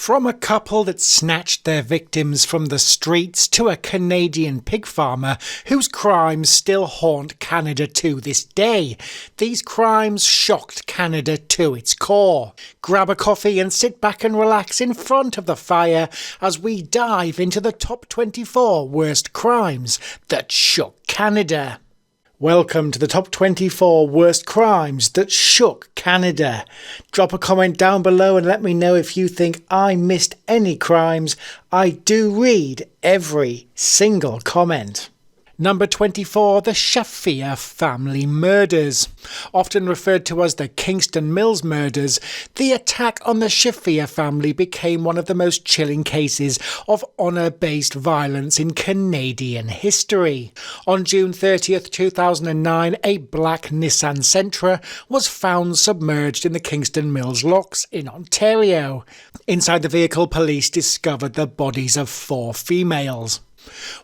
From a couple that snatched their victims from the streets to a Canadian pig farmer whose crimes still haunt Canada to this day, these crimes shocked Canada to its core. Grab a coffee and sit back and relax in front of the fire as we dive into the top 24 worst crimes that shook Canada. Welcome to the top 24 worst crimes that shook Canada. Drop a comment down below and let me know if you think I missed any crimes. I do read every single comment. Number 24, the Shafia family murders. Often referred to as the Kingston Mills murders, the attack on the Shafia family became one of the most chilling cases of honour-based violence in Canadian history. On June 30th, 2009, a black Nissan Sentra was found submerged in the Kingston Mills locks in Ontario. Inside the vehicle, police discovered the bodies of 4 females.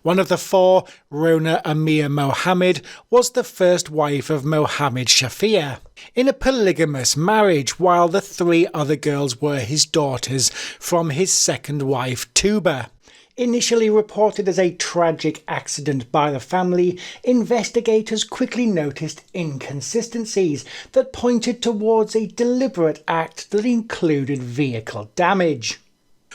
One of the 4, Reena Amir Mohammed, was the first wife of Mohammed Shafia in a polygamous marriage, while the 3 other girls were his daughters from his second wife, Tuba. Initially reported as a tragic accident by the family, investigators quickly noticed inconsistencies that pointed towards a deliberate act that included vehicle damage.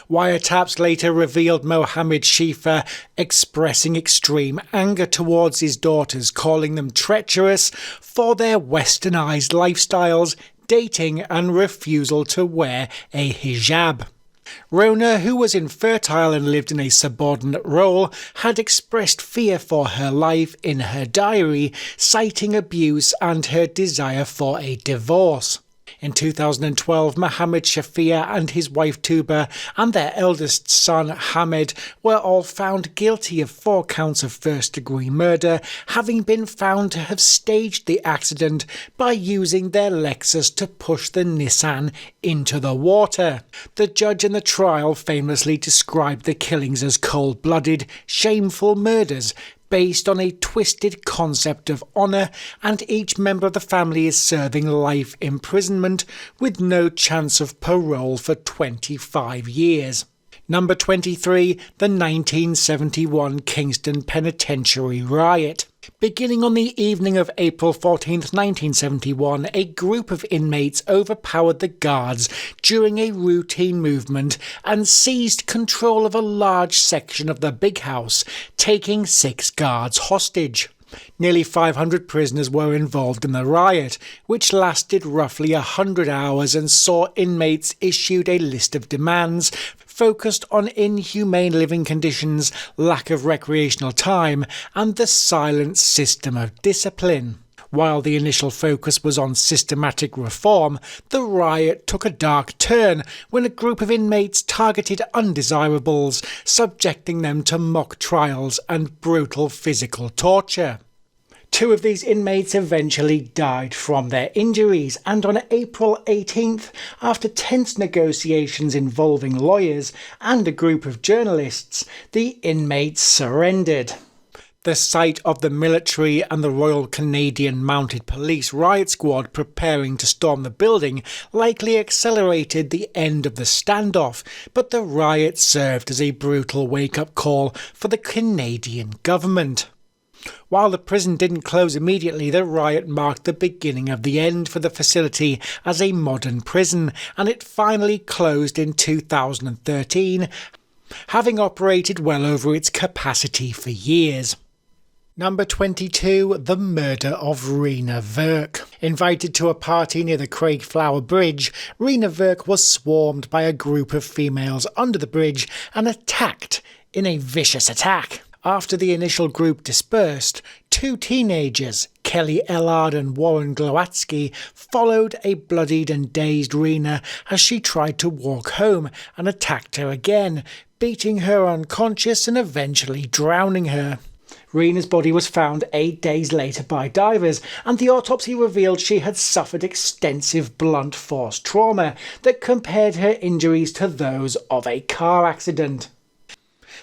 Wiretaps later revealed Mohammed Shafia expressing extreme anger towards his daughters, calling them treacherous for their westernised lifestyles, dating and refusal to wear a hijab. Reena, who was infertile and lived in a subordinate role, had expressed fear for her life in her diary, citing abuse and her desire for a divorce. In 2012, Mohammed Shafia and his wife Tuba and their eldest son Hamed were all found guilty of 4 counts of first-degree murder, having been found to have staged the accident by using their Lexus to push the Nissan into the water. The judge in the trial famously described the killings as cold-blooded, shameful murders based on a twisted concept of honour, and each member of the family is serving life imprisonment with no chance of parole for 25 years. Number 23, the 1971 Kingston Penitentiary riot. Beginning on the evening of April 14, 1971, a group of inmates overpowered the guards during a routine movement and seized control of a large section of the big house, taking 6 guards hostage. Nearly 500 prisoners were involved in the riot, which lasted roughly 100 hours and saw inmates issued a list of demands focused on inhumane living conditions, lack of recreational time, and the silent system of discipline. While the initial focus was on systematic reform, the riot took a dark turn when a group of inmates targeted undesirables, subjecting them to mock trials and brutal physical torture. 2 of these inmates eventually died from their injuries, and on April 18th, after tense negotiations involving lawyers and a group of journalists, the inmates surrendered. The sight of the military and the Royal Canadian Mounted Police riot squad preparing to storm the building likely accelerated the end of the standoff, but the riot served as a brutal wake-up call for the Canadian government. While the prison didn't close immediately, the riot marked the beginning of the end for the facility as a modern prison, and it finally closed in 2013, having operated well over its capacity for years. Number 22, the murder of Reena Virk. Invited to a party near the Craigflower Bridge, Reena Virk was swarmed by a group of females under the bridge and attacked in a vicious attack. After the initial group dispersed, 2 teenagers, Kelly Ellard and Warren Glowatsky, followed a bloodied and dazed Reena as she tried to walk home and attacked her again, beating her unconscious and eventually drowning her. Reena's body was found 8 days later by divers, and the autopsy revealed she had suffered extensive blunt force trauma that compared her injuries to those of a car accident.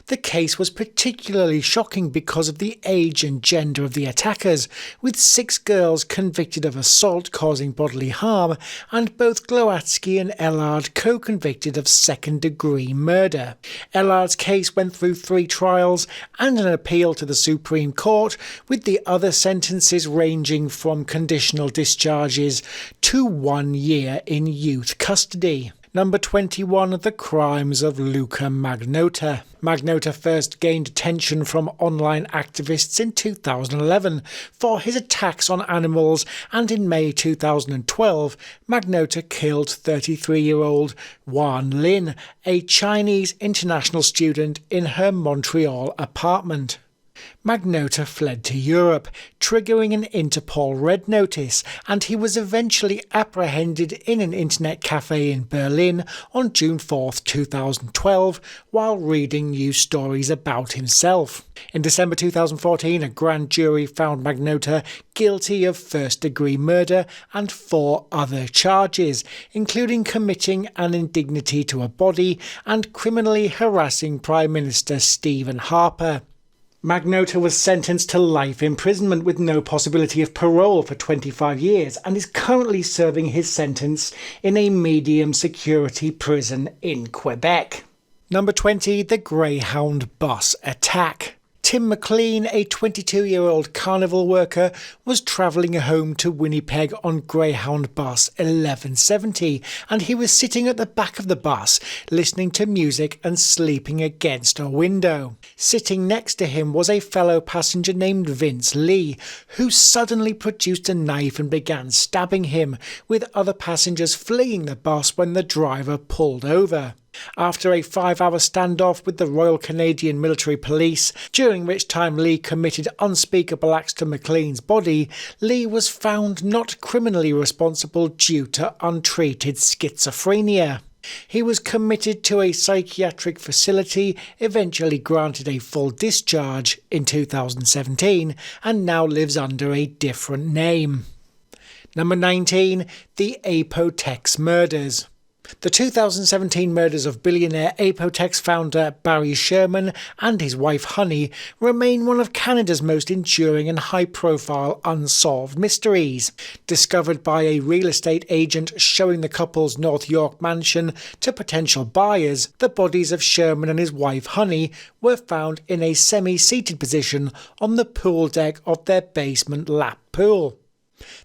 The case was particularly shocking because of the age and gender of the attackers, with 6 girls convicted of assault causing bodily harm, and both Glowatsky and Ellard co-convicted of second-degree murder. Ellard's case went through 3 trials and an appeal to the Supreme Court, with the other sentences ranging from conditional discharges to 1 year in youth custody. Number 21, The Crimes of Luka Magnotta. Magnotta first gained attention from online activists in 2011 for his attacks on animals, and in May 2012, Magnotta killed 33-year-old Wan Lin, a Chinese international student, in her Montreal apartment. Magnotta fled to Europe, triggering an Interpol red notice, and he was eventually apprehended in an internet cafe in Berlin on June 4, 2012, while reading news stories about himself. In December 2014, a grand jury found Magnotta guilty of first-degree murder and 4 other charges, including committing an indignity to a body and criminally harassing Prime Minister Stephen Harper. Magnotta was sentenced to life imprisonment with no possibility of parole for 25 years and is currently serving his sentence in a medium security prison in Quebec. Number 20, The Greyhound Bus Attack. Tim McLean, a 22-year-old carnival worker, was travelling home to Winnipeg on Greyhound Bus 1170, and he was sitting at the back of the bus, listening to music and sleeping against a window. Sitting next to him was a fellow passenger named Vince Lee, who suddenly produced a knife and began stabbing him, with other passengers fleeing the bus when the driver pulled over. After a 5-hour standoff with the Royal Canadian Military Police, during which time Lee committed unspeakable acts to McLean's body, Lee was found not criminally responsible due to untreated schizophrenia. He was committed to a psychiatric facility, eventually granted a full discharge in 2017, and now lives under a different name. Number 19, The Apotex Murders. The 2017 murders of billionaire Apotex founder Barry Sherman and his wife Honey remain one of Canada's most enduring and high-profile unsolved mysteries. Discovered by a real estate agent showing the couple's North York mansion to potential buyers, the bodies of Sherman and his wife Honey were found in a semi-seated position on the pool deck of their basement lap pool.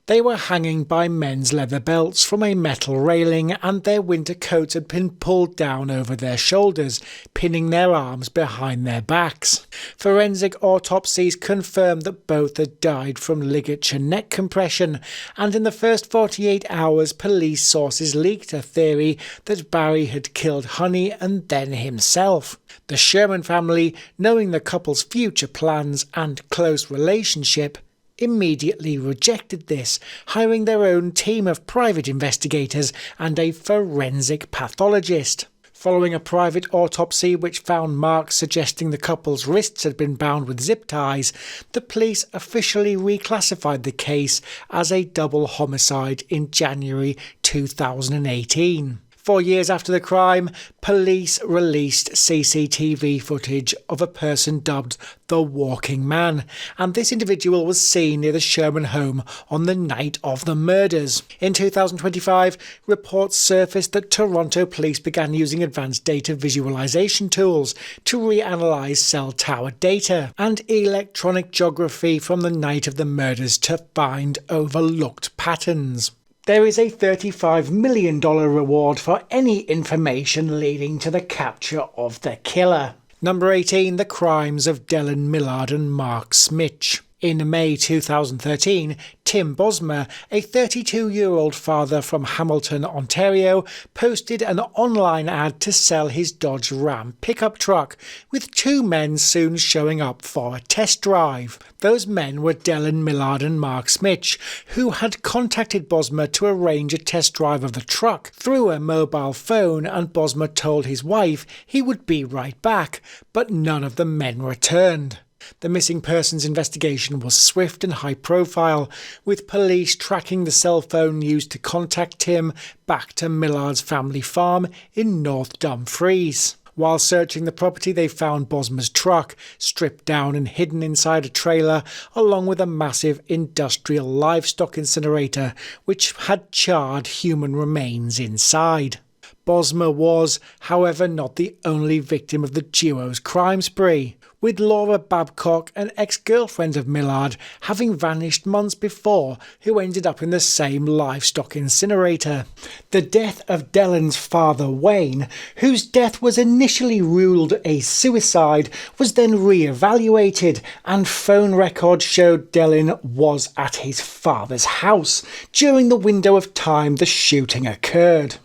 They were hanging by men's leather belts from a metal railing, and their winter coats had been pulled down over their shoulders, pinning their arms behind their backs. Forensic autopsies confirmed that both had died from ligature neck compression, and in the first 48 hours police sources leaked a theory that Barry had killed Honey and then himself. The Sherman family, knowing the couple's future plans and close relationship, immediately rejected this, hiring their own team of private investigators and a forensic pathologist. Following a private autopsy which found marks suggesting the couple's wrists had been bound with zip ties, the police officially reclassified the case as a double homicide in January 2018. 4 years after the crime, police released CCTV footage of a person dubbed the Walking Man, and this individual was seen near the Sherman home on the night of the murders. In 2025, reports surfaced that Toronto police began using advanced data visualization tools to reanalyze cell tower data and electronic geography from the night of the murders to find overlooked patterns. There is a $35 million reward for any information leading to the capture of the killer. Number 18, The Crimes of Dylan Millard and Smich. In May 2013, Tim Bosma, a 32-year-old father from Hamilton, Ontario, posted an online ad to sell his Dodge Ram pickup truck, with 2 men soon showing up for a test drive. Those men were Dylan Millard and Smich, who had contacted Bosma to arrange a test drive of the truck through a mobile phone, and Bosma told his wife he would be right back, but none of the men returned. The missing persons investigation was swift and high profile, with police tracking the cell phone used to contact Tim back to Millard's family farm in North Dumfries. While searching the property, they found Bosma's truck, stripped down and hidden inside a trailer, along with a massive industrial livestock incinerator, which had charred human remains inside. Bosma was, however, not the only victim of the duo's crime spree, with Laura Babcock, an ex-girlfriend of Millard, having vanished months before, who ended up in the same livestock incinerator. The death of Dellen's father, Wayne, whose death was initially ruled a suicide, was then re-evaluated, and phone records showed Dellen was at his father's house during the window of time the shooting occurred.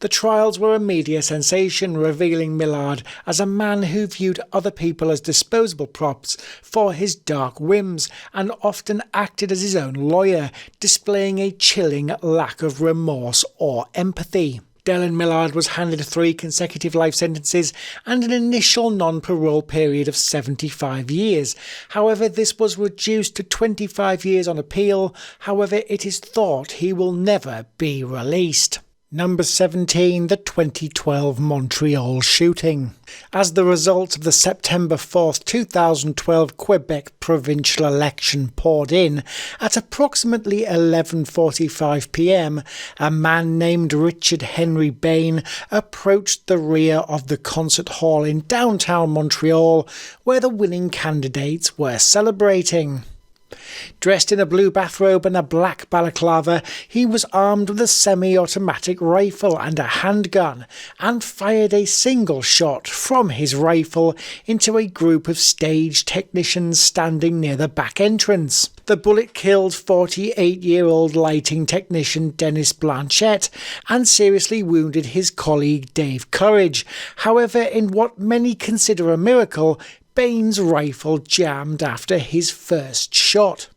The trials were a media sensation, revealing Millard as a man who viewed other people as disposable props for his dark whims and often acted as his own lawyer, displaying a chilling lack of remorse or empathy. Dellen Millard was handed 3 consecutive life sentences and an initial non-parole period of 75 years. However, this was reduced to 25 years on appeal. However, it is thought he will never be released. Number 17, the 2012 Montreal shooting. As the result of the September 4th, 2012 Quebec provincial election poured in, at approximately 11:45 p.m, a man named Richard Henry Bain approached the rear of the concert hall in downtown Montreal, where the winning candidates were celebrating. Dressed in a blue bathrobe and a black balaclava, he was armed with a semi-automatic rifle and a handgun, and fired a single shot from his rifle into a group of stage technicians standing near the back entrance. The bullet killed 48-year-old lighting technician Dennis Blanchette and seriously wounded his colleague Dave Courage. However, in what many consider a miracle, Bain's rifle jammed after his first shot.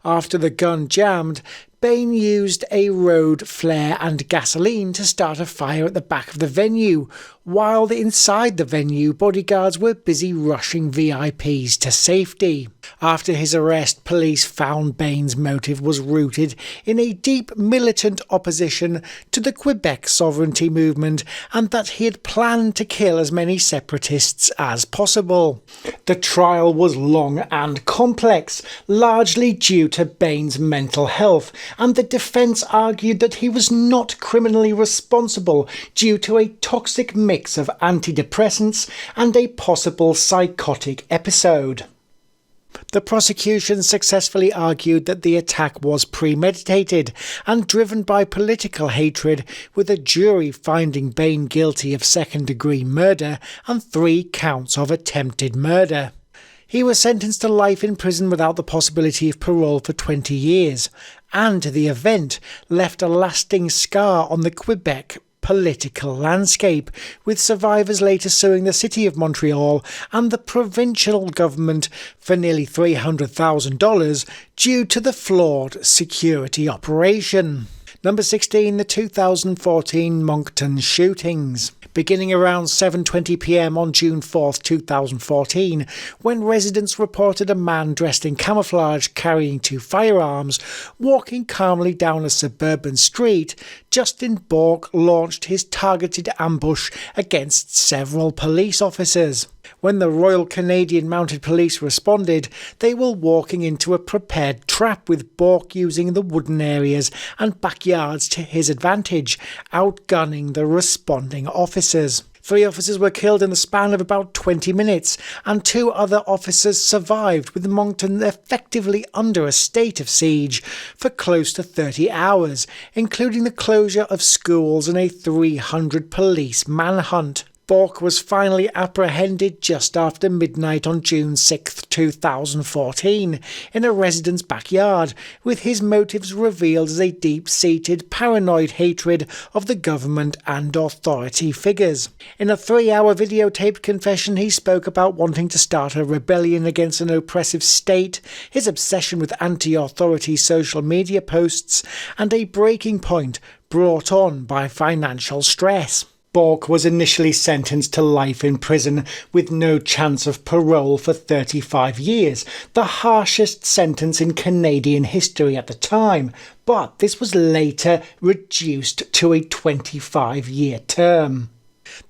After the gun jammed, Bain used a road flare and gasoline to start a fire at the back of the venue, while inside the venue bodyguards were busy rushing VIPs to safety. After his arrest, police found Bain's motive was rooted in a deep militant opposition to the Quebec sovereignty movement and that he had planned to kill as many separatists as possible. The trial was long and complex, largely due to Bain's mental health, and the defence argued that he was not criminally responsible due to a toxic mix of antidepressants and a possible psychotic episode. The prosecution successfully argued that the attack was premeditated and driven by political hatred, with a jury finding Bain guilty of second-degree murder and 3 counts of attempted murder. He was sentenced to life in prison without the possibility of parole for 20 years, and the event left a lasting scar on the Quebec political landscape, with survivors later suing the City of Montreal and the provincial government for nearly $300,000 due to the flawed security operation. Number 16, the 2014 Moncton shootings. Beginning around 7:20 p.m. on June 4th, 2014, when residents reported a man dressed in camouflage carrying 2 firearms walking calmly down a suburban street, Justin Bourque launched his targeted ambush against several police officers. When the Royal Canadian Mounted Police responded, they were walking into a prepared trap, with Bourque using the wooden areas and backyards to his advantage, outgunning the responding officers. 3 officers were killed in the span of about 20 minutes, and 2 other officers survived, with Moncton effectively under a state of siege for close to 30 hours, including the closure of schools and a 300 police manhunt. Bourque was finally apprehended just after midnight on June 6, 2014, in a resident's backyard, with his motives revealed as a deep-seated paranoid hatred of the government and authority figures. In a 3-hour videotaped confession, he spoke about wanting to start a rebellion against an oppressive state, his obsession with anti-authority social media posts, and a breaking point brought on by financial stress. Bourque was initially sentenced to life in prison with no chance of parole for 35 years, the harshest sentence in Canadian history at the time, but this was later reduced to a 25-year term.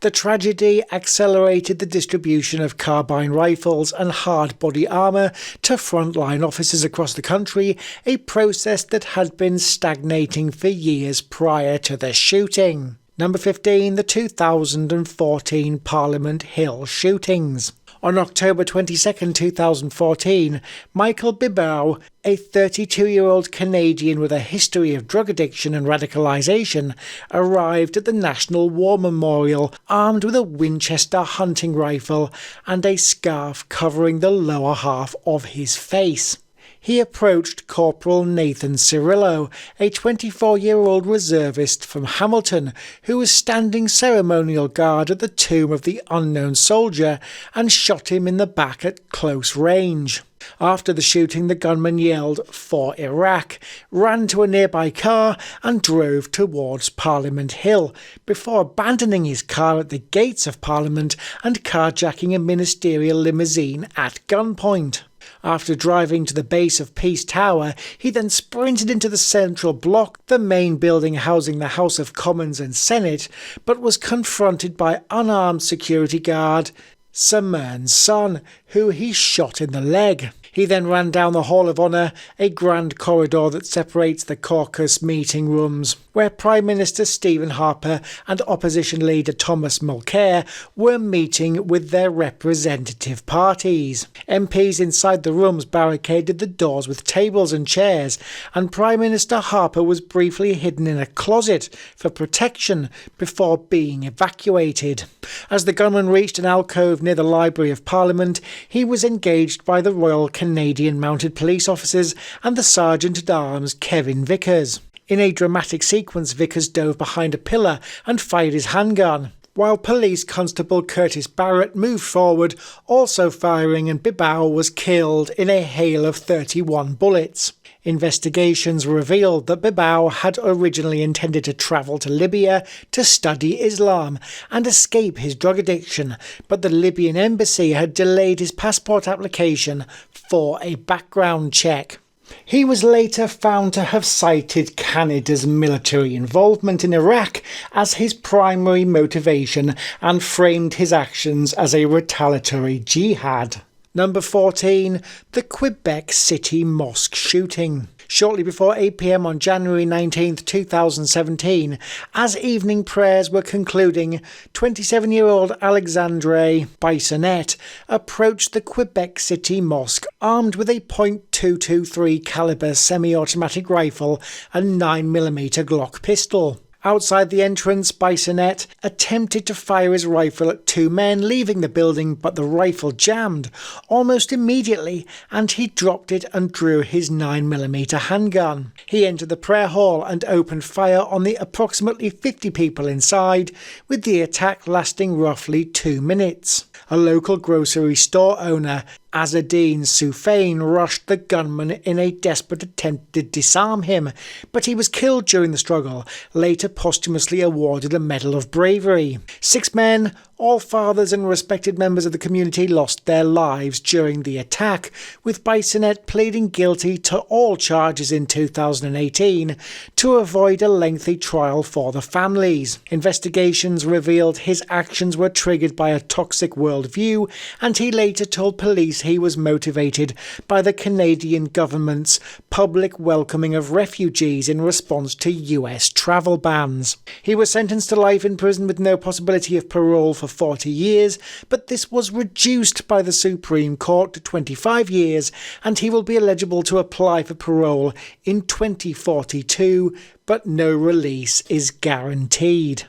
The tragedy accelerated the distribution of carbine rifles and hard body armour to frontline officers across the country, a process that had been stagnating for years prior to the shooting. Number 15, the 2014 Parliament Hill shootings. On October 22, 2014, Michael Bibeau, a 32-year-old Canadian with a history of drug addiction and radicalisation, arrived at the National War Memorial armed with a Winchester hunting rifle and a scarf covering the lower half of his face. He approached Corporal Nathan Cirillo, a 24-year-old reservist from Hamilton, who was standing ceremonial guard at the tomb of the unknown soldier, and shot him in the back at close range. After the shooting, the gunman yelled, "For Iraq," ran to a nearby car and drove towards Parliament Hill, before abandoning his car at the gates of Parliament and carjacking a ministerial limousine at gunpoint. After driving to the base of Peace Tower, he then sprinted into the central block, the main building housing the House of Commons and Senate, but was confronted by unarmed security guard Simern's son, who he shot in the leg. He then ran down the Hall of Honour, a grand corridor that separates the caucus meeting rooms, where Prime Minister Stephen Harper and Opposition Leader Thomas Mulcair were meeting with their representative parties. MPs inside the rooms barricaded the doors with tables and chairs, and Prime Minister Harper was briefly hidden in a closet for protection before being evacuated. As the gunman reached an alcove near the Library of Parliament, he was engaged by the Royal Canadian Mounted Police officers and the Sergeant-at-Arms Kevin Vickers. In a dramatic sequence, Vickers dove behind a pillar and fired his handgun, while Police Constable Curtis Barrett moved forward, also firing, and Bibeau was killed in a hail of 31 bullets. Investigations revealed that Bibeau had originally intended to travel to Libya to study Islam and escape his drug addiction, but the Libyan embassy had delayed his passport application for a background check. He was later found to have cited Canada's military involvement in Iraq as his primary motivation and framed his actions as a retaliatory jihad. Number 14, the Quebec City mosque shooting. Shortly before 8 p.m. on January 19, 2017, as evening prayers were concluding, 27-year-old Alexandre Bissonnette approached the Quebec City mosque armed with a .223 caliber semi-automatic rifle and 9mm Glock pistol. Outside the entrance, Bissonnette attempted to fire his rifle at two men leaving the building, but the rifle jammed almost immediately and he dropped it and drew his 9mm handgun. He entered the prayer hall and opened fire on the approximately 50 people inside, with the attack lasting roughly 2 minutes. A local grocery store owner, Azadine Soufain, rushed the gunman in a desperate attempt to disarm him, but he was killed during the struggle, later posthumously awarded a Medal of Bravery. 6 men, all fathers and respected members of the community, lost their lives during the attack, with Bissonnette pleading guilty to all charges in 2018 to avoid a lengthy trial for the families. Investigations revealed his actions were triggered by a toxic worldview, and he later told police he was motivated by the Canadian government's public welcoming of refugees in response to US travel bans. He was sentenced to life in prison with no possibility of parole for 40 years, but this was reduced by the Supreme Court to 25 years, and he will be eligible to apply for parole in 2042, but no release is guaranteed.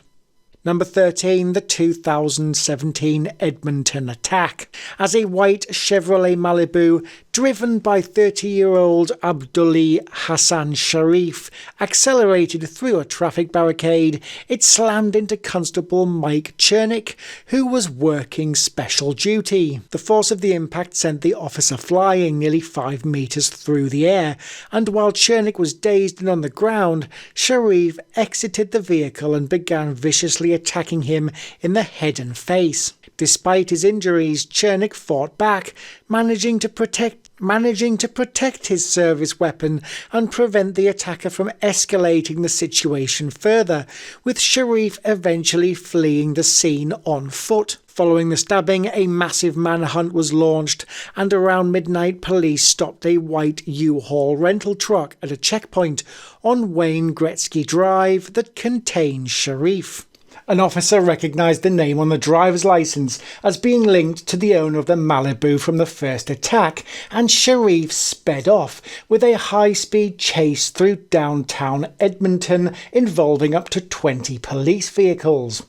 Number 13, the 2017 Edmonton attack. As a white Chevrolet Malibu, driven by 30-year-old Abdulli Hassan Sharif, accelerated through a traffic barricade, it slammed into Constable Mike Chernick, who was working special duty. The force of the impact sent the officer flying nearly 5 meters through the air, and while Chernick was dazed and on the ground, Sharif exited the vehicle and began viciously attacking him in the head and face. Despite his injuries, Chernick fought back, managing to protect his service weapon and prevent the attacker from escalating the situation further, with Sharif eventually fleeing the scene on foot. Following the stabbing, a massive manhunt was launched, and around midnight police stopped a white U-Haul rental truck at a checkpoint on Wayne Gretzky Drive that contained Sharif. An officer recognised the name on the driver's licence as being linked to the owner of the Malibu from the first attack, and Sharif sped off with a high-speed chase through downtown Edmonton involving up to 20 police vehicles.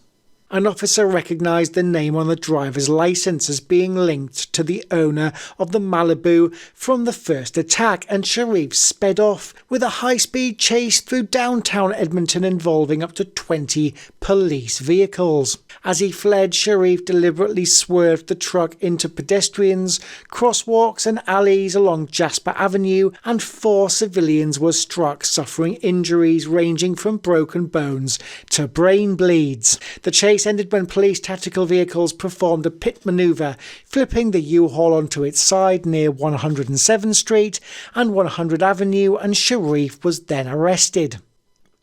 An officer recognised the name on the driver's licence as being linked to the owner of the Malibu from the first attack, and Sharif sped off with a high-speed chase through downtown Edmonton involving up to 20 police vehicles. As he fled, Sharif deliberately swerved the truck into pedestrians, crosswalks and alleys along Jasper Avenue, and 4 civilians were struck, suffering injuries ranging from broken bones to brain bleeds. The chase ended when police tactical vehicles performed a pit manoeuvre, flipping the U-Haul onto its side near 107th Street and 100 Avenue, and Sharif was then arrested.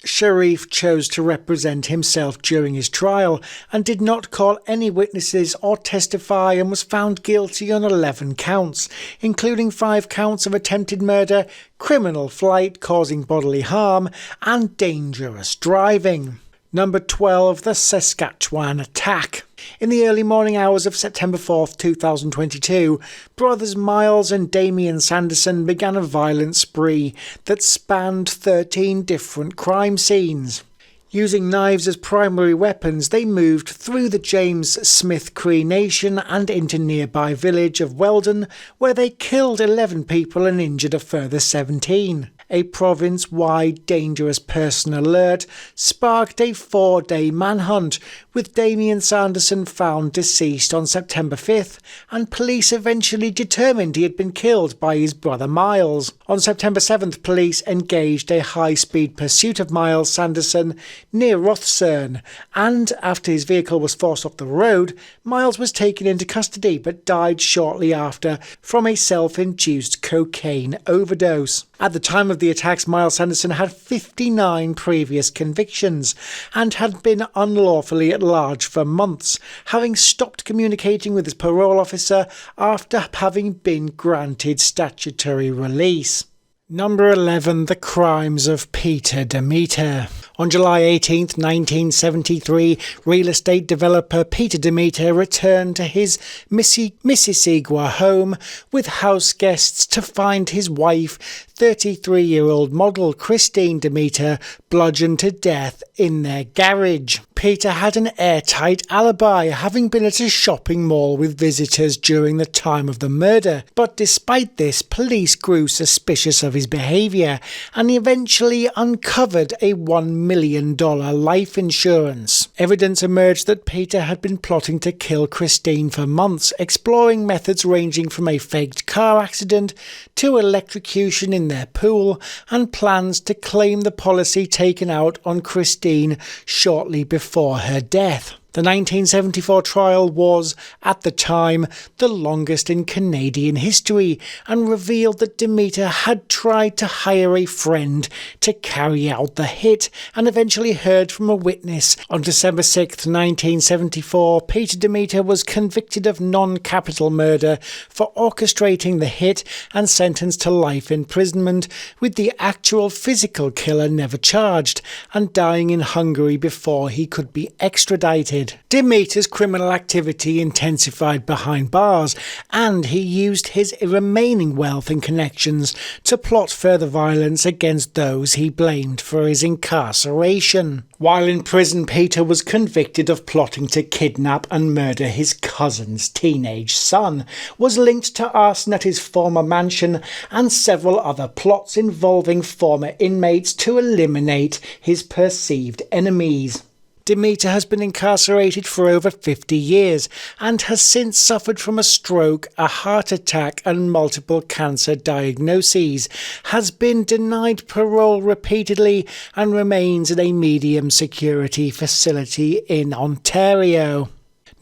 Sharif chose to represent himself during his trial and did not call any witnesses or testify, and was found guilty on 11 counts, including 5 counts of attempted murder, criminal flight causing bodily harm, and dangerous driving. Number 12. The Saskatchewan Attack. In the early morning hours of September 4th, 2022, brothers Miles and Damien Sanderson began a violent spree that spanned 13 different crime scenes. Using knives as primary weapons, they moved through the James Smith Cree Nation and into nearby village of Weldon, where they killed 11 people and injured a further 17. A province-wide dangerous person alert sparked a 4-day manhunt, with Damien Sanderson found deceased on September 5th, and police eventually determined he had been killed by his brother Miles. On September 7th, police engaged a high-speed pursuit of Miles Sanderson near Rothsern, and after his vehicle was forced off the road, Miles was taken into custody but died shortly after from a self-induced cocaine overdose. At the time of the attacks, Miles Sanderson had 59 previous convictions and had been unlawfully at large for months, having stopped communicating with his parole officer after having been granted statutory release. Number 11. The Crimes of Peter Demeter. On July 18, 1973, real estate developer Peter Demeter returned to his Mississauga home with house guests to find his wife, 33-year-old model Christine Demeter, bludgeoned to death in their garage. Peter had an airtight alibi, having been at a shopping mall with visitors during the time of the murder, but despite this, police grew suspicious of his behaviour and eventually uncovered a $1 million life insurance. Evidence emerged that Peter had been plotting to kill Christine for months, exploring methods ranging from a faked car accident to electrocution in their pool, and plans to claim the policy taken out on Christine shortly before her death. The 1974 trial was, at the time, the longest in Canadian history, and revealed that Demeter had tried to hire a friend to carry out the hit, and eventually heard from a witness. On December 6, 1974, Peter Demeter was convicted of non-capital murder for orchestrating the hit and sentenced to life imprisonment, with the actual physical killer never charged, and dying in Hungary before he could be extradited. Demeter's criminal activity intensified behind bars, and he used his remaining wealth and connections to plot further violence against those he blamed for his incarceration. While in prison, Peter was convicted of plotting to kidnap and murder his cousin's teenage son, was linked to arson at his former mansion, and several other plots involving former inmates to eliminate his perceived enemies. Demeter has been incarcerated for over 50 years and has since suffered from a stroke, a heart attack and multiple cancer diagnoses, has been denied parole repeatedly and remains in a medium security facility in Ontario.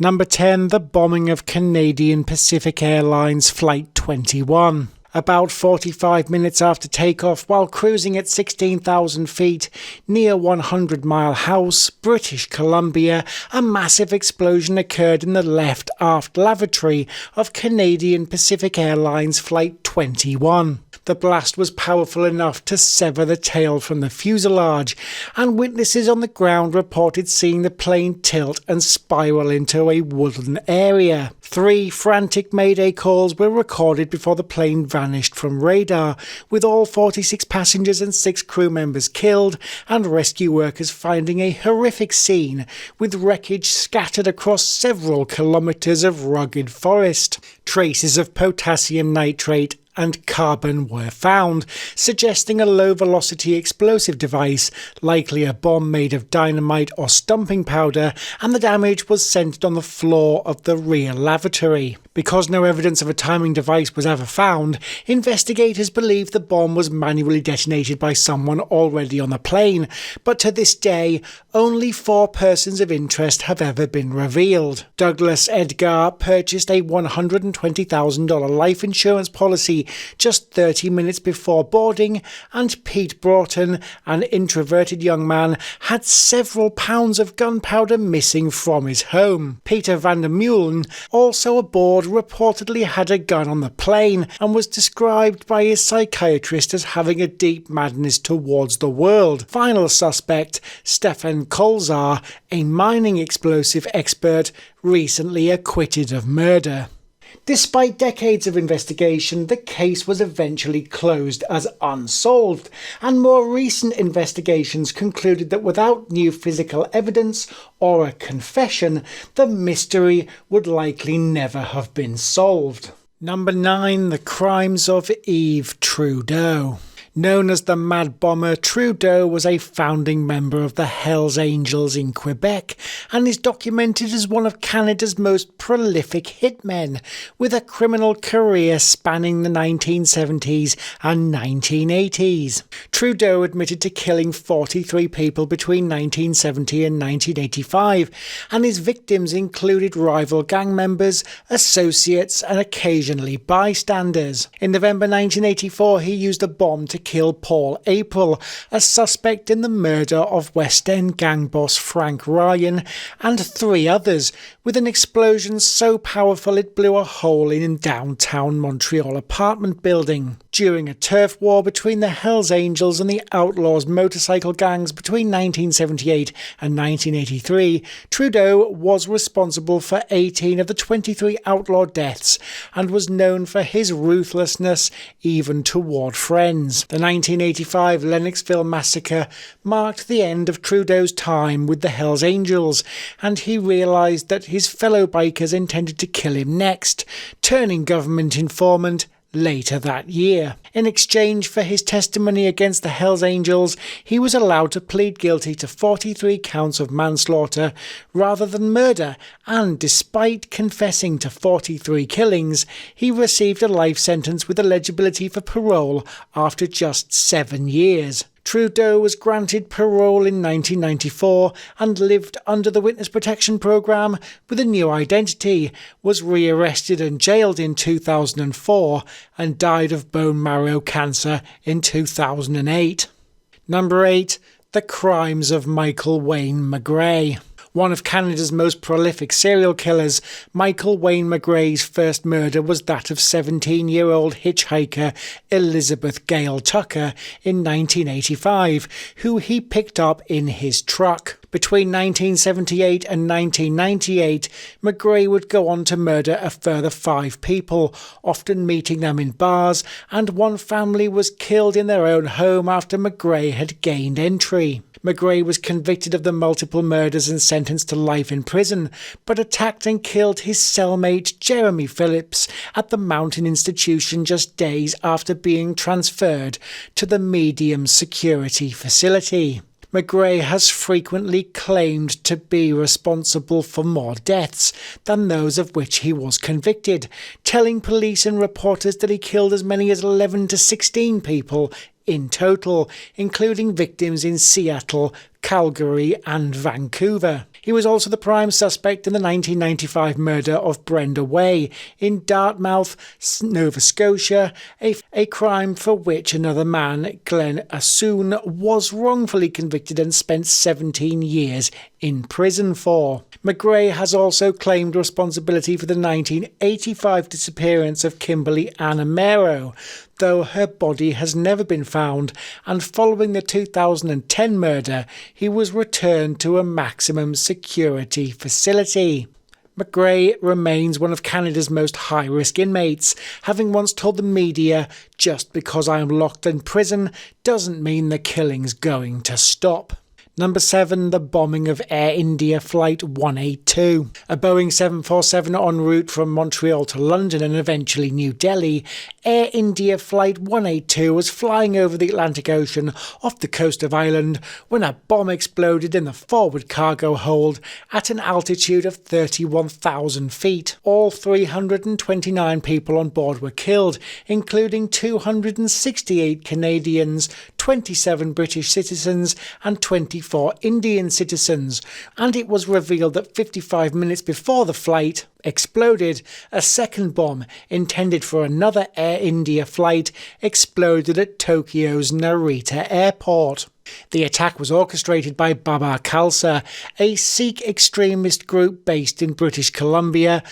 Number 10. The bombing of Canadian Pacific Airlines Flight 21. About 45 minutes after takeoff, while cruising at 16,000 feet near 100 Mile House, British Columbia, a massive explosion occurred in the left aft lavatory of Canadian Pacific Airlines Flight 21. The blast was powerful enough to sever the tail from the fuselage, and witnesses on the ground reported seeing the plane tilt and spiral into a woodland area. 3 frantic mayday calls were recorded before the plane vanished from radar, with all 46 passengers and 6 crew members killed, and rescue workers finding a horrific scene with wreckage scattered across several kilometres of rugged forest. Traces of potassium nitrate and carbon were found, suggesting a low-velocity explosive device, likely a bomb made of dynamite or stumping powder, and the damage was centered on the floor of the rear lavatory. Because no evidence of a timing device was ever found, investigators believe the bomb was manually detonated by someone already on the plane, but to this day, only 4 persons of interest have ever been revealed. Douglas Edgar purchased a $120,000 life insurance policy just 30 minutes before boarding, and Pete Broughton, an introverted young man, had several pounds of gunpowder missing from his home. Peter van der Meulen, also aboard, reportedly had a gun on the plane and was described by his psychiatrist as having a deep madness towards the world. Final suspect, Stefan Kolzar, a mining explosive expert, recently acquitted of murder. Despite decades of investigation, the case was eventually closed as unsolved, and more recent investigations concluded that without new physical evidence or a confession, the mystery would likely never have been solved. Number 9. The crimes of Yves Trudeau. Known as the Mad Bomber, Trudeau was a founding member of the Hells Angels in Quebec and is documented as one of Canada's most prolific hitmen, with a criminal career spanning the 1970s and 1980s. Trudeau admitted to killing 43 people between 1970 and 1985, and his victims included rival gang members, associates, and occasionally bystanders. In November 1984, he used a bomb to kill Paul April, a suspect in the murder of West End gang boss Frank Ryan, and 3 others, with an explosion so powerful it blew a hole in a downtown Montreal apartment building. During a turf war between the Hells Angels and the Outlaws motorcycle gangs between 1978 and 1983, Trudeau was responsible for 18 of the 23 outlaw deaths and was known for his ruthlessness even toward friends. The 1985 Lennoxville Massacre marked the end of Trudeau's time with the Hells Angels, and he realised that his fellow bikers intended to kill him next, turning government informant later that year. In exchange for his testimony against the Hells Angels, he was allowed to plead guilty to 43 counts of manslaughter rather than murder, and despite confessing to 43 killings, he received a life sentence with eligibility for parole after just 7 years. Trudeau was granted parole in 1994 and lived under the Witness Protection Programme with a new identity, was rearrested and jailed in 2004 and died of bone marrow cancer in 2008. Number 8. The Crimes of Michael Wayne McGray. One of Canada's most prolific serial killers, Michael Wayne McGray's first murder was that of 17-year-old hitchhiker Elizabeth Gale Tucker in 1985, who he picked up in his truck. Between 1978 and 1998, McGray would go on to murder a further 5 people, often meeting them in bars, and one family was killed in their own home after McGray had gained entry. McGray was convicted of the multiple murders and sentenced to life in prison, but attacked and killed his cellmate Jeremy Phillips at the Mountain Institution just days after being transferred to the medium security facility. McGray has frequently claimed to be responsible for more deaths than those of which he was convicted, telling police and reporters that he killed as many as 11 to 16 people in total, including victims in Seattle, Calgary and Vancouver. He was also the prime suspect in the 1995 murder of Brenda Way in Dartmouth, Nova Scotia, a crime for which another man, Glenn Assoon, was wrongfully convicted and spent 17 years in prison for. McGray has also claimed responsibility for the 1985 disappearance of Kimberly Ann Amero, though her body has never been found, and following the 2010 murder, he was returned to a maximum security facility. McGray remains one of Canada's most high-risk inmates, having once told the media, "Just because I am locked in prison doesn't mean the killing's going to stop." Number 7, the bombing of Air India Flight 182. A Boeing 747 en route from Montreal to London and eventually New Delhi, Air India Flight 182 was flying over the Atlantic Ocean off the coast of Ireland when a bomb exploded in the forward cargo hold at an altitude of 31,000 feet. All 329 people on board were killed, including 268 Canadians, 27 British citizens and 24 Indian citizens, and it was revealed that 55 minutes before the flight exploded, a second bomb intended for another Air India flight exploded at Tokyo's Narita airport. The attack was orchestrated by Baba Khalsa, a Sikh extremist group based in British Columbia,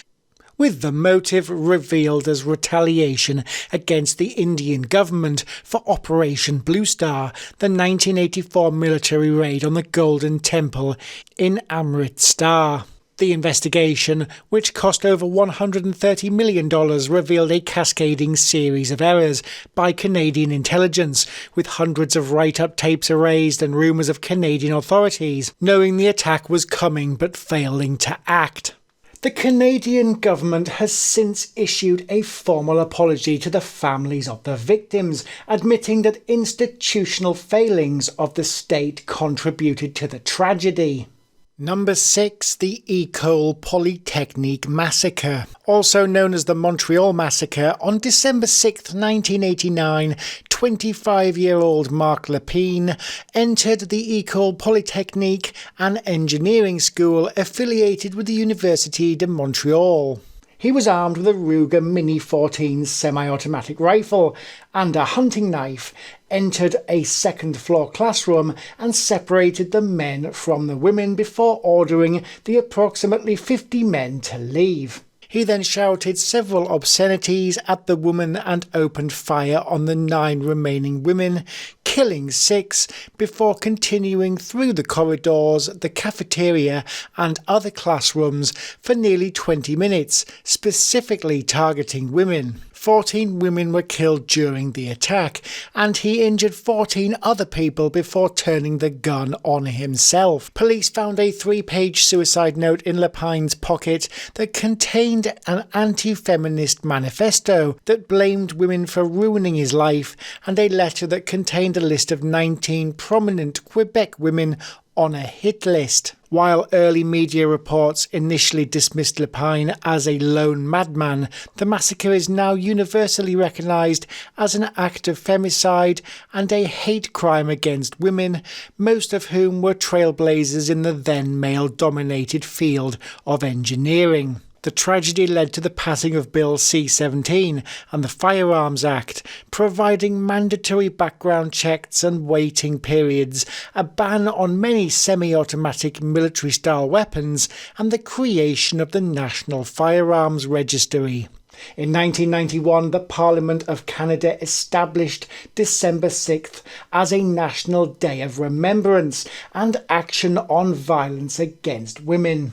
with the motive revealed as retaliation against the Indian government for Operation Blue Star, the 1984 military raid on the Golden Temple in Amritsar. The investigation, which cost over $130 million, revealed a cascading series of errors by Canadian intelligence, with hundreds of write-up tapes erased and rumours of Canadian authorities knowing the attack was coming but failing to act. The Canadian government has since issued a formal apology to the families of the victims, admitting that institutional failings of the state contributed to the tragedy. Number 6, the École Polytechnique Massacre. Also known as the Montreal Massacre, on December 6, 1989, 25-year-old Marc Lepine entered the École Polytechnique, an engineering school affiliated with the Université de Montreal. He was armed with a Ruger Mini 14 semi-automatic rifle and a hunting knife, entered a second-floor classroom and separated the men from the women before ordering the approximately 50 men to leave. He then shouted several obscenities at the woman and opened fire on the 9 remaining women, killing 6, before continuing through the corridors, the cafeteria and other classrooms for nearly 20 minutes, specifically targeting women. 14 women were killed during the attack, and he injured 14 other people before turning the gun on himself. Police found a 3-page suicide note in Lepine's pocket that contained an anti-feminist manifesto that blamed women for ruining his life, and a letter that contained a list of 19 prominent Quebec women on a hit list. While early media reports initially dismissed Lepine as a lone madman, the massacre is now universally recognised as an act of femicide and a hate crime against women, most of whom were trailblazers in the then male-dominated field of engineering. The tragedy led to the passing of Bill C-17 and the Firearms Act, providing mandatory background checks and waiting periods, a ban on many semi-automatic military-style weapons, and the creation of the National Firearms Registry. In 1991, the Parliament of Canada established December 6th as a National Day of Remembrance and Action on Violence Against Women.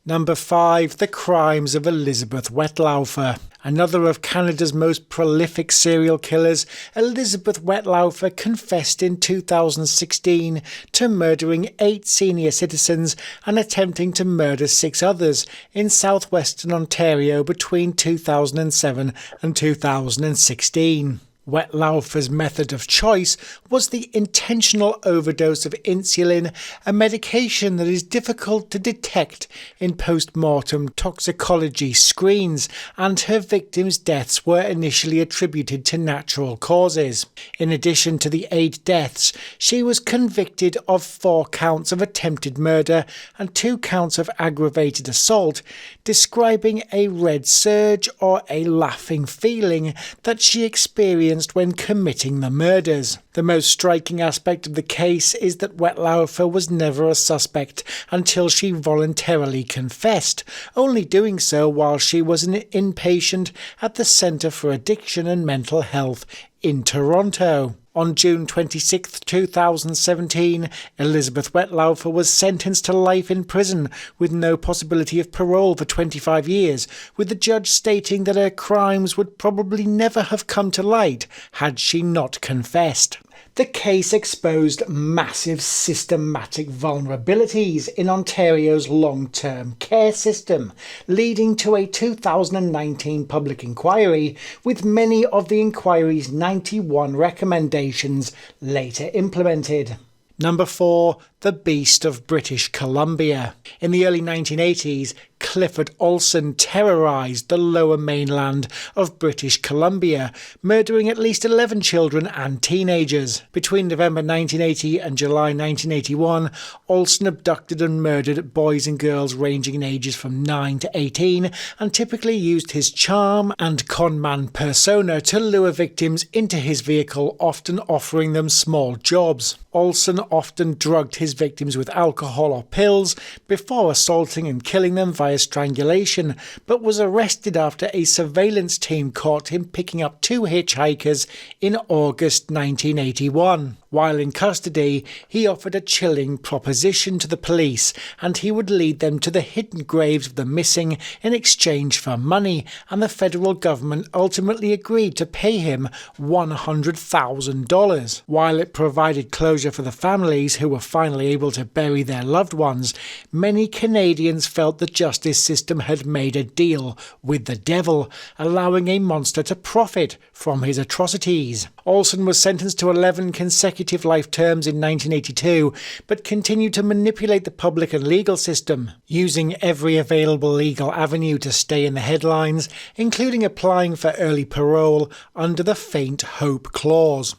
Number 5, the crimes of Elizabeth Wettlaufer. Another of Canada's most prolific serial killers, Elizabeth Wettlaufer confessed in 2016 to murdering 8 senior citizens and attempting to murder 6 others in southwestern Ontario between 2007 and 2016. Wettlaufer's method of choice was the intentional overdose of insulin, a medication that is difficult to detect in post-mortem toxicology screens, and her victims' deaths were initially attributed to natural causes. In addition to the 8 deaths, she was convicted of 4 counts of attempted murder and 2 counts of aggravated assault, describing a red surge or a laughing feeling that she experienced when committing the murders. The most striking aspect of the case is that Wettlaufer was never a suspect until she voluntarily confessed, only doing so while she was an inpatient at the Centre for Addiction and Mental Health in Toronto. On June 26, 2017, Elizabeth Wettlaufer was sentenced to life in prison with no possibility of parole for 25 years, with the judge stating that her crimes would probably never have come to light had she not confessed. The case exposed massive systematic vulnerabilities in Ontario's long-term care system, leading to a 2019 public inquiry, with many of the inquiry's 91 recommendations later implemented. Number 4. The Beast of British Columbia. In the early 1980s, Clifford Olson terrorised the lower mainland of British Columbia, murdering at least 11 children and teenagers. Between November 1980 and July 1981, Olson abducted and murdered boys and girls ranging in ages from 9 to 18, and typically used his charm and conman persona to lure victims into his vehicle, often offering them small jobs. Olson often drugged his victims with alcohol or pills before assaulting and killing them via strangulation, but was arrested after a surveillance team caught him picking up 2 hitchhikers in August 1981. While in custody, he offered a chilling proposition to the police, and he would lead them to the hidden graves of the missing in exchange for money, and the federal government ultimately agreed to pay him $100,000. While it provided closure for the families who were finally able to bury their loved ones, many Canadians felt the justice system had made a deal with the devil, allowing a monster to profit from his atrocities. Olson was sentenced to 11 consecutive life terms in 1982, but continued to manipulate the public and legal system, using every available legal avenue to stay in the headlines, including applying for early parole under the Faint Hope Clause.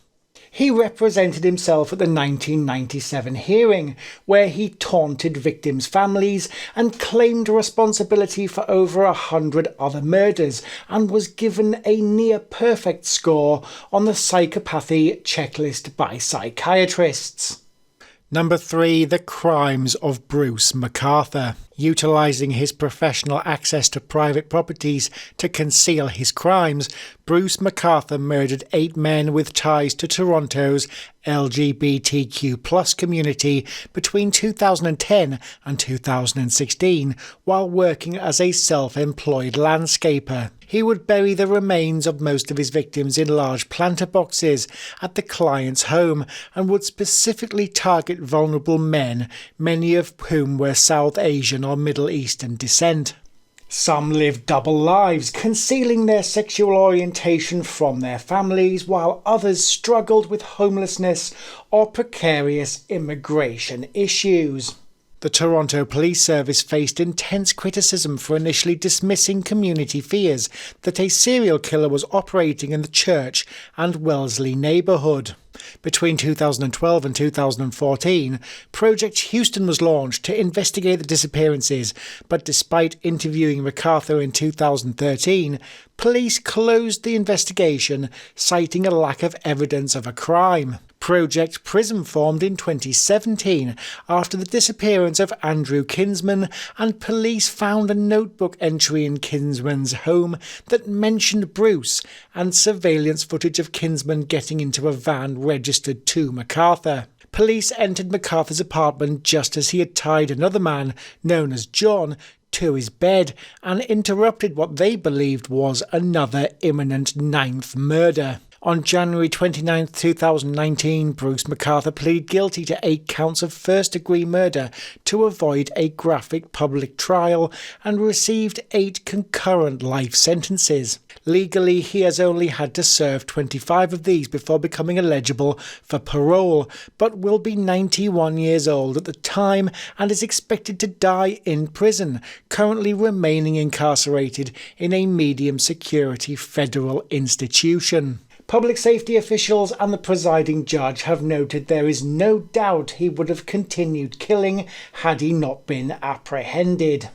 He represented himself at the 1997 hearing, where he taunted victims' families and claimed responsibility for over 100 other murders, and was given a near-perfect score on the psychopathy checklist by psychiatrists. Number 3. The Crimes of Bruce McArthur. Utilising his professional access to private properties to conceal his crimes, Bruce McArthur murdered 8 men with ties to Toronto's LGBTQ+ community between 2010 and 2016, while working as a self-employed landscaper. He would bury the remains of most of his victims in large planter boxes at the client's home, and would specifically target vulnerable men, many of whom were South Asian or Middle Eastern descent. Some lived double lives, concealing their sexual orientation from their families, while others struggled with homelessness or precarious immigration issues. The Toronto Police Service faced intense criticism for initially dismissing community fears that a serial killer was operating in the Church and Wellesley neighbourhood. Between 2012 and 2014, Project Houston was launched to investigate the disappearances, but despite interviewing McArthur in 2013, police closed the investigation, citing a lack of evidence of a crime. Project Prism formed in 2017 after the disappearance of Andrew Kinsman, and police found a notebook entry in Kinsman's home that mentioned Bruce, and surveillance footage of Kinsman getting into a van registered to McArthur. Police entered McArthur's apartment just as he had tied another man, known as John, to his bed, and interrupted what they believed was another imminent 9th murder. On January 29, 2019, Bruce McArthur pleaded guilty to 8 counts of first-degree murder to avoid a graphic public trial and received 8 concurrent life sentences. Legally, he has only had to serve 25 of these before becoming eligible for parole, but will be 91 years old at the time and is expected to die in prison, currently remaining incarcerated in a medium-security federal institution. Public safety officials and the presiding judge have noted there is no doubt he would have continued killing had he not been apprehended.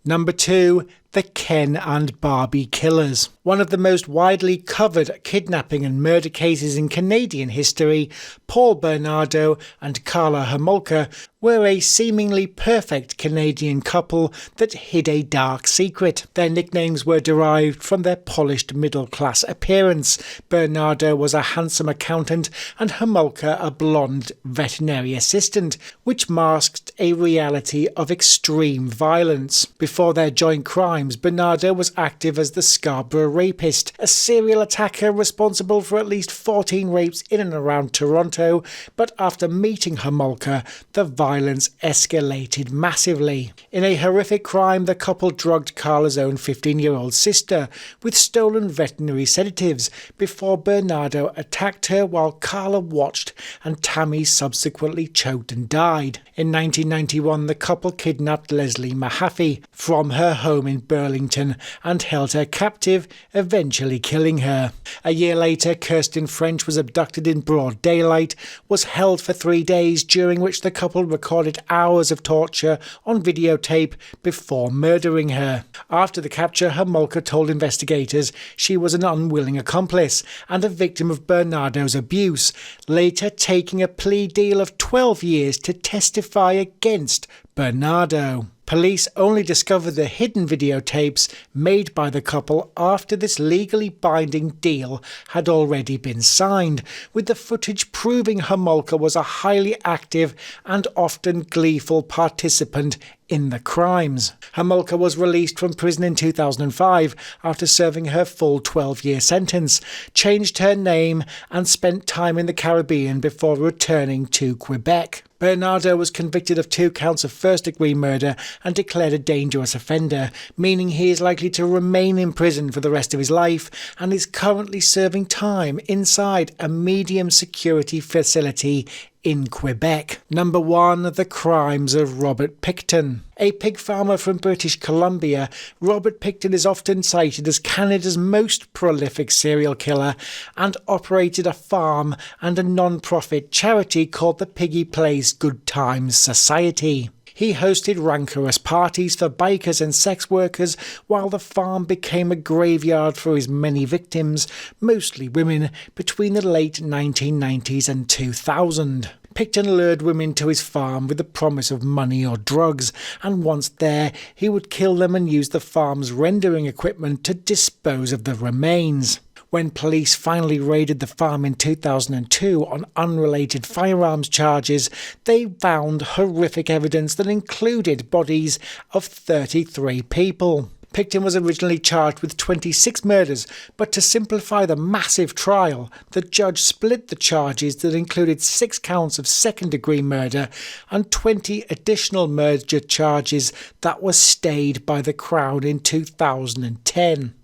Number 2. The Ken and Barbie Killers. One of the most widely covered kidnapping and murder cases in Canadian history, Paul Bernardo and Carla Homolka were a seemingly perfect Canadian couple that hid a dark secret. Their nicknames were derived from their polished middle-class appearance. Bernardo was a handsome accountant and Homolka a blonde veterinary assistant, which masked a reality of extreme violence. Before their joint crime, Bernardo was active as the Scarborough rapist, a serial attacker responsible for at least 14 rapes in and around Toronto, but after meeting Homolka, the violence escalated massively. In a horrific crime, the couple drugged Carla's own 15-year-old sister with stolen veterinary sedatives before Bernardo attacked her while Carla watched and Tammy subsequently choked and died. In 1991, the couple kidnapped Leslie Mahaffey from her home in Burlington and held her captive, eventually killing her. A year later, Kirsten French was abducted in broad daylight, was held for 3 days, during which the couple recorded hours of torture on videotape before murdering her. After the capture, Homolka told investigators she was an unwilling accomplice and a victim of Bernardo's abuse, later taking a plea deal of 12 years to testify against Bernardo. Police only discovered the hidden videotapes made by the couple after this legally binding deal had already been signed, with the footage proving Homolka was a highly active and often gleeful participant in the crimes. Homolka was released from prison in 2005 after serving her full 12-year sentence, changed her name and spent time in the Caribbean before returning to Quebec. Bernardo was convicted of 2 counts of first-degree murder and declared a dangerous offender, meaning he is likely to remain in prison for the rest of his life and is currently serving time inside a medium-security facility in Quebec. Number 1. The Crimes of Robert Pickton. A pig farmer from British Columbia, Robert Pickton is often cited as Canada's most prolific serial killer and operated a farm and a non-profit charity called the Piggy Plays Good Times Society. He hosted rancorous parties for bikers and sex workers while the farm became a graveyard for his many victims, mostly women, between the late 1990s and 2000. Pickton lured women to his farm with the promise of money or drugs, and once there, he would kill them and use the farm's rendering equipment to dispose of the remains. When police finally raided the farm in 2002 on unrelated firearms charges, they found horrific evidence that included bodies of 33 people. Pickton was originally charged with 26 murders, but to simplify the massive trial, the judge split the charges that included 6 counts of second-degree murder and 20 additional murder charges that were stayed by the Crown in 2010.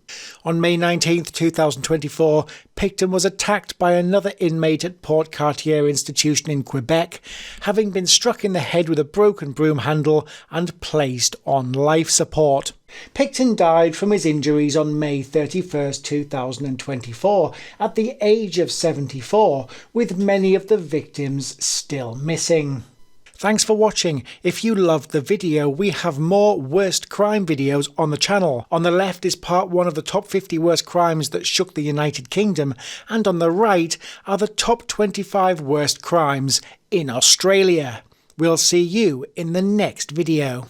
On May 19, 2024, Pickton was attacked by another inmate at Port Cartier Institution in Quebec, having been struck in the head with a broken broom handle and placed on life support. Pickton died from his injuries on May 31, 2024, at the age of 74, with many of the victims still missing. Thanks for watching. If you loved the video, we have more worst crime videos on the channel. On the left is part 1 of the top 50 worst crimes that shook the United Kingdom, and on the right are the top 25 worst crimes in Australia. We'll see you in the next video.